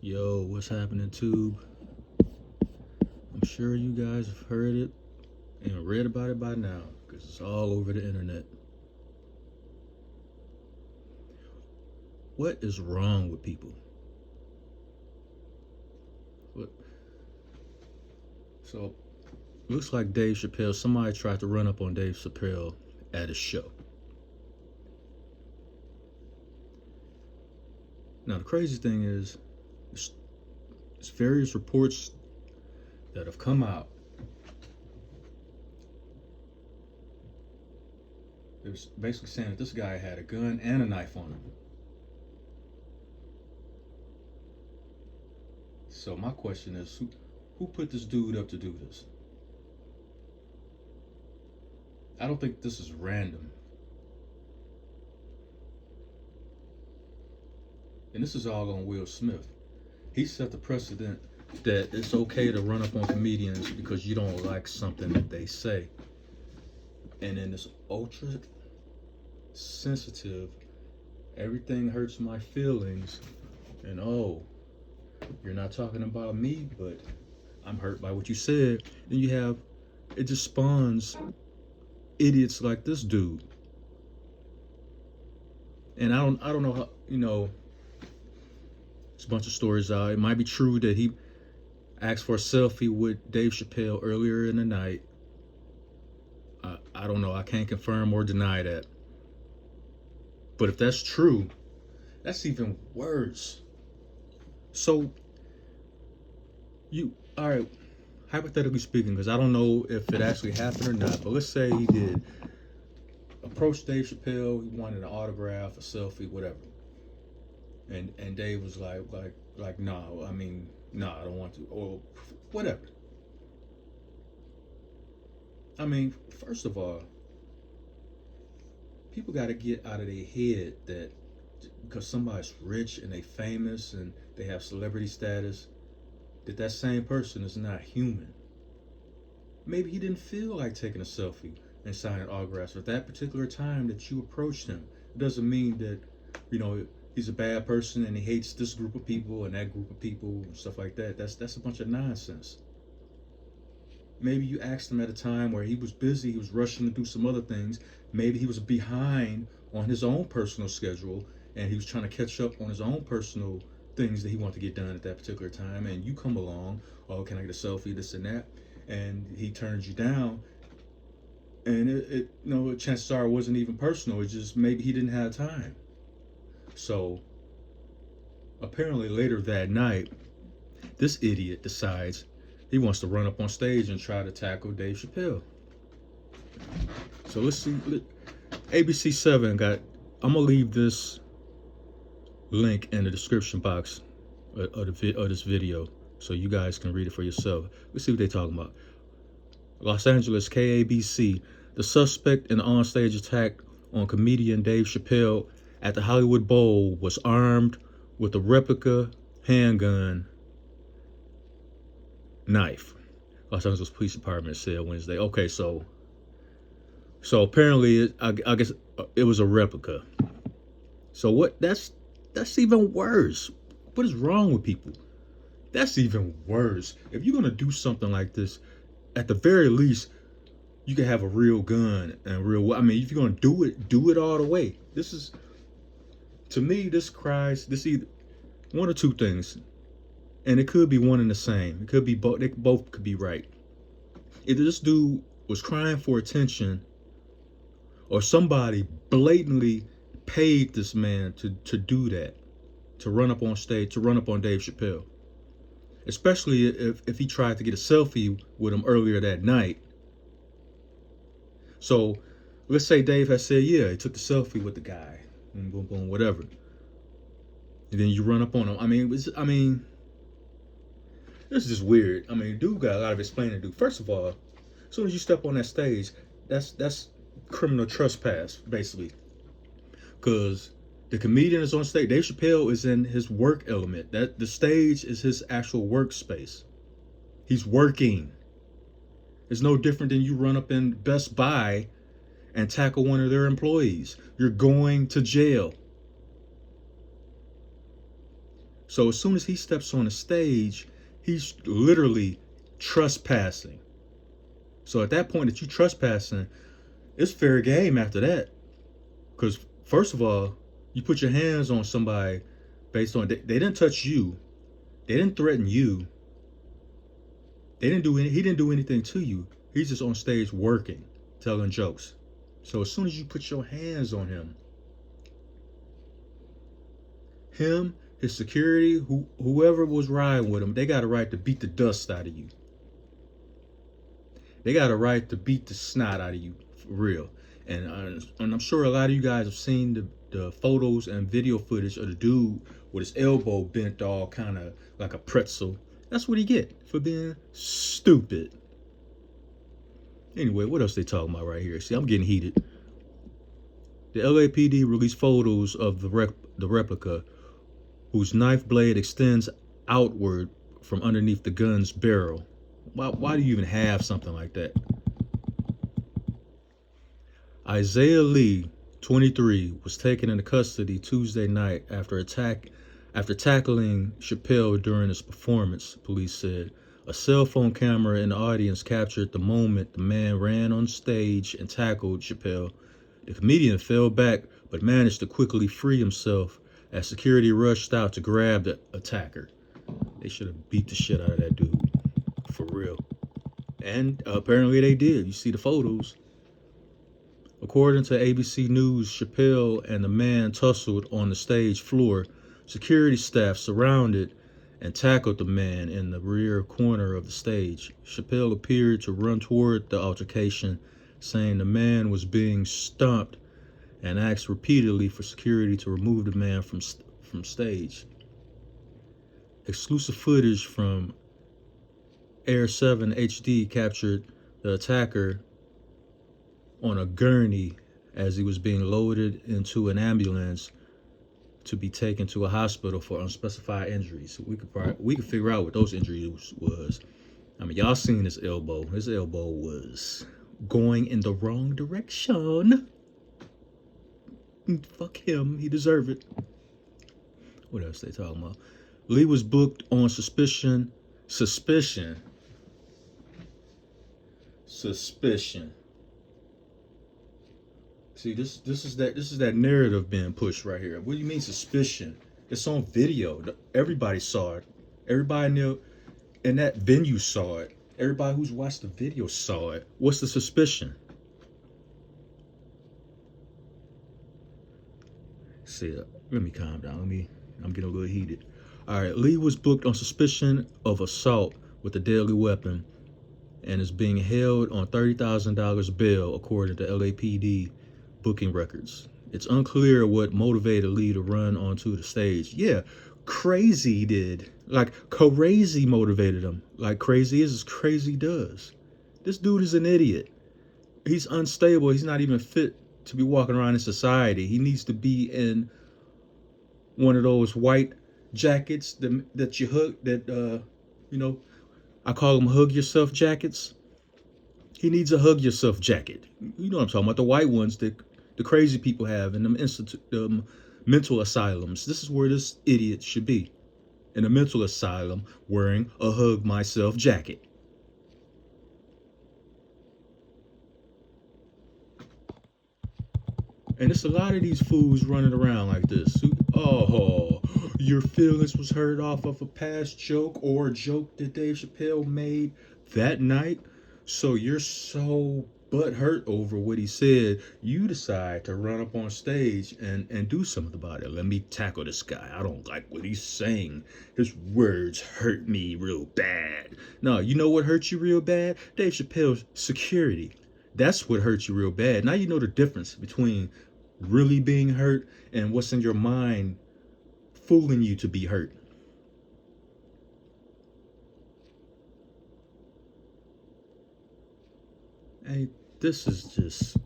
Yo, what's happening, Tube? I'm sure you guys have heard it and read about it by now because it's all over the internet. What is wrong with people? What? So, looks like Dave Chappelle, somebody tried to run up on Dave Chappelle at a show. Now, the crazy thing is, there's various reports that have come out. It was basically saying that this guy had a gun and a knife on him. So my question is, who put this dude up to do this? I don't think this is random. And this is all on Will Smith. He set the precedent that it's okay to run up on comedians because you don't like something that they say. And in this ultra sensitive, everything hurts my feelings, and oh, you're not talking about me, but I'm hurt by what you said. Then you have, it just spawns idiots like this dude. And I don't know how, there's a bunch of stories out. It might be true that he asked for a selfie with Dave Chappelle earlier in the night. I don't know. I can't confirm or deny that. But if that's true, that's even worse. So, all right, hypothetically speaking, because I don't know if it actually happened or not, but let's say he did approach Dave Chappelle. He wanted an autograph, a selfie, whatever. And Dave was like, no, I don't want to, or whatever. I mean, first of all, people got to get out of their head that because somebody's rich and they famous and they have celebrity status, that same person is not human. Maybe he didn't feel like taking a selfie and signing autographs at that particular time that you approached him. It doesn't mean that, he's a bad person and he hates this group of people and that group of people and stuff like that. That's a bunch of nonsense. Maybe you asked him at a time where he was busy, he was rushing to do some other things. Maybe he was behind on his own personal schedule and he was trying to catch up on his own personal things that he wanted to get done at that particular time. And you come along, oh, can I get a selfie, this and that? And he turns you down. And chances are it wasn't even personal. It's just maybe he didn't have time. So apparently later that night, this idiot decides he wants to run up on stage and try to tackle Dave Chappelle. So let's see. ABC7 got, I'm going to leave this link in the description box of this video so you guys can read it for yourself. Let's see what they're talking about. Los Angeles KABC. The suspect in the onstage attack on comedian Dave Chappelle at the Hollywood Bowl was armed with a replica handgun knife. Los Angeles Police Department said Wednesday. Okay, so apparently, I guess it was a replica. So what? That's even worse. What is wrong with people? That's even worse. If you're gonna do something like this, at the very least, you can have a real gun and real. I mean, if you're gonna do it all the way. This is, to me, this either one or two things. And it could be one and the same. It could be both. They both could be right. Either this dude was crying for attention, or somebody blatantly paid this man to do that, to run up on stage, to run up on Dave Chappelle. Especially if he tried to get a selfie with him earlier that night. So let's say Dave has said, yeah, he took the selfie with the guy, boom, boom, boom, whatever. And then you run up on him. I mean, this is just weird. I mean, dude got a lot of explaining to do. First of all, as soon as you step on that stage, that's criminal trespass, basically. Because the comedian is on stage. Dave Chappelle is in his work element. That the stage is his actual workspace. He's working. It's no different than you run up in Best Buy and tackle one of their employees. You're going to jail. So as soon as he steps on the stage, he's literally trespassing. So at that point that you trespassing, it's fair game after that. Because first of all, you put your hands on somebody based on they didn't touch you, they didn't threaten you, he didn't do anything to you. He's just on stage working, telling jokes. So as soon as you put your hands on him, his security, whoever was riding with him, they got a right to beat the dust out of you. They got a right to beat the snot out of you, for real. And I'm sure a lot of you guys have seen the photos and video footage of the dude with his elbow bent all kind of like a pretzel. That's what he get for being stupid. Anyway, what else they talking about right here? See, I'm getting heated. The LAPD released photos of the replica, whose knife blade extends outward from underneath the gun's barrel. Why do you even have something like that? Isaiah Lee, 23, was taken into custody Tuesday night after tackling Chappelle during his performance, police said. A cell phone camera in the audience captured the moment the man ran on stage and tackled Chappelle. The comedian fell back but managed to quickly free himself as security rushed out to grab the attacker. They should have beat the shit out of that dude. For real. And apparently they did. You see the photos. According to ABC News, Chappelle and the man tussled on the stage floor. Security staff surrounded and tackled the man in the rear corner of the stage. Chappelle appeared to run toward the altercation, saying the man was being stomped, and asked repeatedly for security to remove the man from stage. Exclusive footage from Air 7 HD captured the attacker on a gurney as he was being loaded into an ambulance to be taken to a hospital for unspecified injuries. So we could figure out what those injuries was. I mean, y'all seen his elbow. His elbow was going in the wrong direction. Fuck him. He deserved it. What else they talking about? Lee was booked on suspicion. See, this is that narrative being pushed right here. What do you mean suspicion? It's on video. Everybody saw it. Everybody in that venue saw it. Everybody who's watched the video saw it. What's the suspicion? See, let me calm down. I'm getting a little heated. All right, Lee was booked on suspicion of assault with a deadly weapon and is being held on $30,000 bail, according to LAPD booking records. It's unclear what motivated Lee to run onto the stage. Yeah, crazy did. Like, crazy motivated him. Like, crazy is as crazy does. This dude is an idiot. He's unstable. He's not even fit to be walking around in society. He needs to be in one of those white jackets that you hug, I call them hug yourself jackets. He needs a hug yourself jacket. You know what I'm talking about, the white ones that the crazy people have in them mental asylums. This is where this idiot should be, in a mental asylum wearing a hug myself jacket. And it's a lot of these fools running around like this. Oh, your feelings was hurt off of a past joke or a joke that Dave Chappelle made that night. So you're so butthurt over what he said, you decide to run up on stage and do something about it. Let me tackle this guy. I don't like what he's saying. His words hurt me real bad. No, you know what hurt you real bad? Dave Chappelle's security. That's what hurt you real bad. Now you know the difference between really being hurt and what's in your mind fooling you to be hurt. Hey, this is just,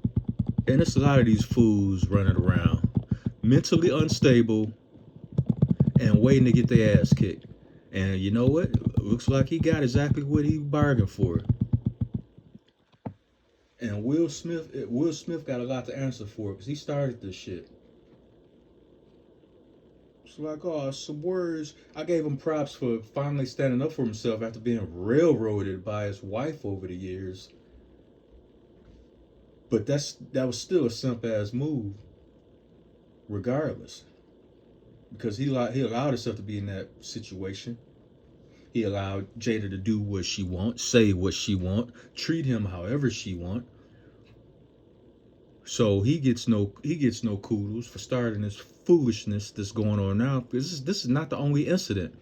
and it's a lot of these fools running around mentally unstable and waiting to get their ass kicked. And you know what? Looks like he got exactly what he bargained for. And Will Smith got a lot to answer for because he started this shit. It's like, oh, some words. I gave him props for finally standing up for himself after being railroaded by his wife over the years. But that was still a simp ass move, regardless, because he allowed himself to be in that situation. He allowed Jada to do what she want, say what she want, treat him however she want. So he gets no kudos for starting this foolishness that's going on now. Because this is not the only incident.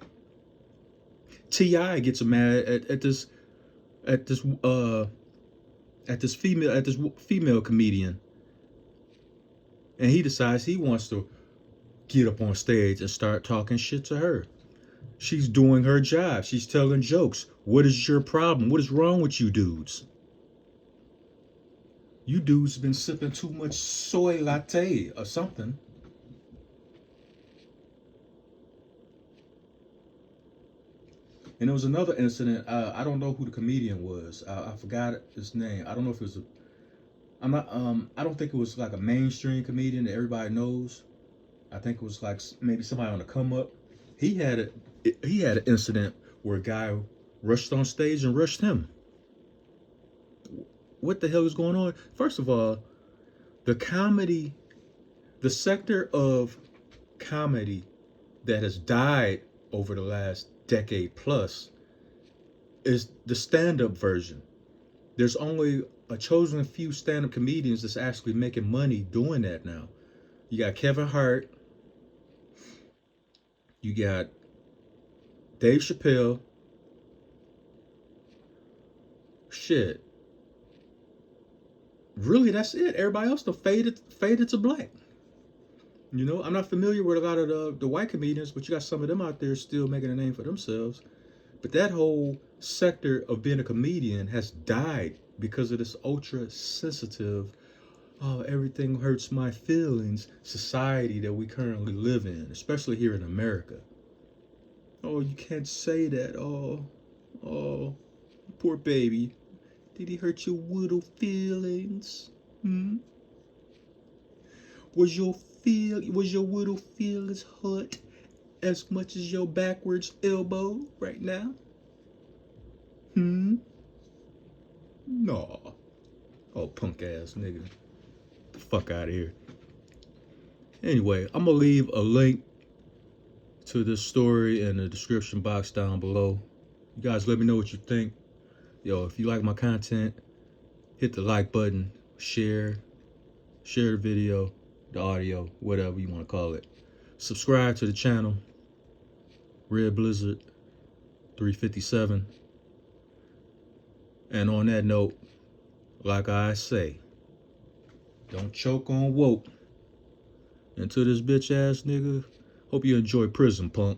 T.I. gets mad at this female comedian, and he decides he wants to get up on stage and start talking shit to her. She's doing her job. She's telling jokes. What is your problem? What is wrong with you dudes? You dudes been sipping too much soy latte or something. And there was another incident. I don't know who the comedian was. I forgot his name. I don't know if it was I'm not. I don't think it was like a mainstream comedian that everybody knows. I think it was like maybe somebody on the come up. He had an incident where a guy rushed on stage and rushed him. What the hell is going on? First of all, the sector of comedy that has died over the last decade plus is the stand-up version. There's only a chosen few stand-up comedians that's actually making money doing that now. You got Kevin Hart, you got Dave Chappelle. Shit. Really, that's it. Everybody else faded to black. You know, I'm not familiar with a lot of the white comedians, but you got some of them out there still making a name for themselves. But that whole sector of being a comedian has died because of this ultra sensitive, oh, everything hurts my feelings society that we currently live in, especially here in America. Oh, you can't say that. Oh, poor baby. Did he hurt your little feelings? Was your little feelings hurt as much as your backwards elbow right now? No. Oh, punk ass nigga. Get the fuck out of here. Anyway, I'm gonna leave a link to this story in the description box down below. You guys let me know what you think. Yo, if you like my content, hit the like button, share the video, the audio, whatever you want to call it. Subscribe to the channel, Red Blizzard 357. And on that note, like I say, don't choke on woke. And to this bitch ass nigga, hope you enjoy prison, punk.